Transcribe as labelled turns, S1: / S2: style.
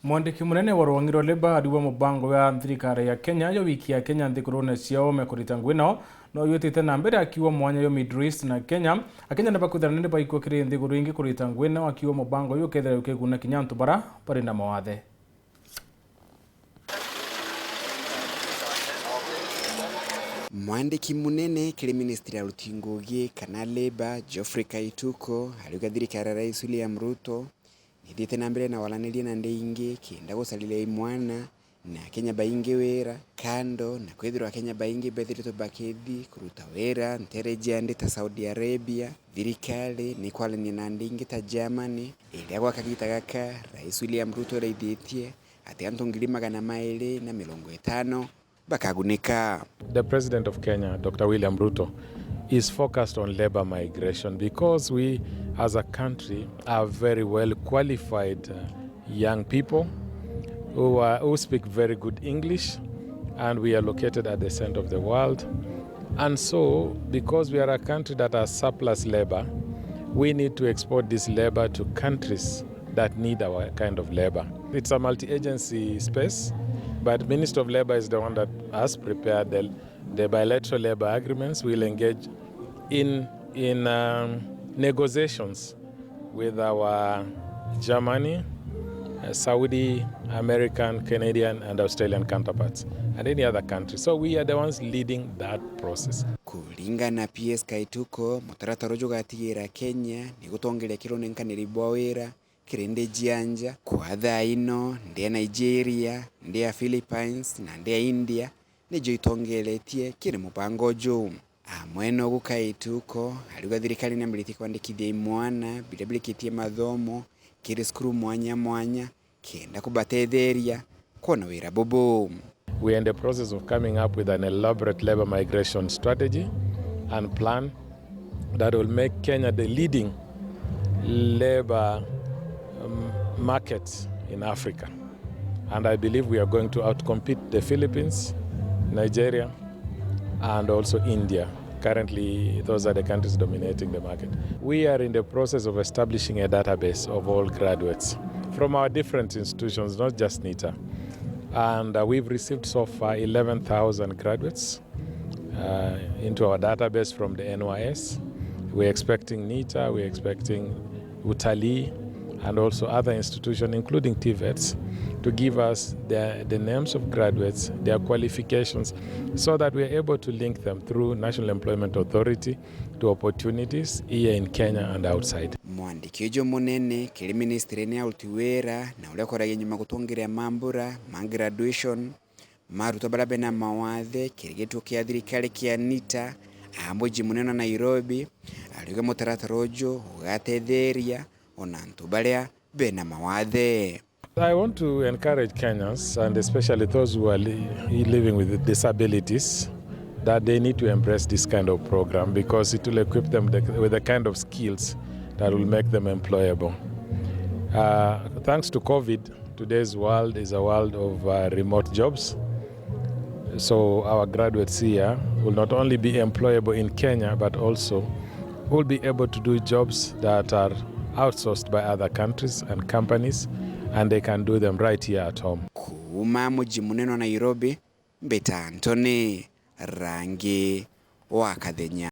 S1: Mwandiki munene wa rwang'iro leba ariwa mubango ya thirikari ya Kenya yo wiki ya Kenya nthigurune cia OOME kurita ngwino no yutite na mbere akiwa mwanya yo Middle East na Kenya Akenya ne bakuthana ne baiko kiri nthiguru ingi kurita ngwino akiwa mubango yo kethera ukeguna kinyantu bara bari na mawathe.
S2: Mwandiki munene kiri ministry ya NGUGI kana Labour Geoffrey Kaituko aliuga thirikari ya Rais William Ruto nithite na mbere na walanĩria na ndeingi kenda gusalile imwana na Kenya baingi wera kando na kwithirwa Kenya baingi bethirito bakethi kuruta wera ntereje andi ta Saudi Arabia thirikari ni kwalani na ndingi ta Germany ile gwaka gita gaka Rais William Ruto raithitie ati antu 250 bakagunika.
S3: The President of Kenya, Dr. William Ruto, is focused on labor migration because we as a country are very well qualified young people who speak very good English, and we are located at the center of the world. And so, because we are a country that has surplus labor, we need to export this labor to countries that need our kind of labor. It's a multi-agency space, but Minister of Labor is the one that has prepared the bilateral labor agreements. We'll engage in negotiations with our Germany, Saudi, American, Canadian, and Australian counterparts, and any other country. So we are the ones leading that process.
S2: Kulinga na PS Kaituko, mutaratara jugatigira Kenya, ni gutongeria kironenkaniri bwa wira, kirende jianja, kwa ino, ndia Nigeria, ndia Philippines, na ndia India, nijo itongeletie kiri mupango jo. Amweno Gukaituko, aliuga thirikari na mbiriti kwandikithia imwana, bilabilikitie mathomo, kiri skuru mwanya, kenda kubatetheria, kona wira bobo.
S3: We are in the process of coming up with an elaborate labor migration strategy and plan that will make Kenya the leading labor market in Africa. And I believe we are going to outcompete the Philippines, Nigeria, and also India. Currently, those are the countries dominating the market. We are in the process of establishing a database of all graduates from our different institutions, not just NTHII. And we've received so far 11,000 graduates into our database from the NYS. We're expecting NTHII, we're expecting UTALI, and also other institutions, including TVETs, to give us the names of graduates, their qualifications, so that we are able to link them through National Employment Authority to opportunities here in Kenya and outside.
S2: Mwandiki munene kiri ministry ni autiwera na ule koragia nyuma gutongeria mambura graduation maruto barabe na mawathe kirigetu kia thirikari kia NITA amboji munene Nairobi aliuga mutaratara ujo ugatetheria onantu baria bena mawathe.
S3: I want to encourage Kenyans, and especially those who are living with disabilities, that they need to embrace this kind of program because it will equip them with the kind of skills that will make them employable. Thanks to COVID, today's world is a world of remote jobs. So our graduates here will not only be employable in Kenya, but also will be able to do jobs that are outsourced by other countries and companies, and they can do them right here at home.
S2: Kuuma muji munene wa Nairobi, Beta Antony, Rangi wa Akenya.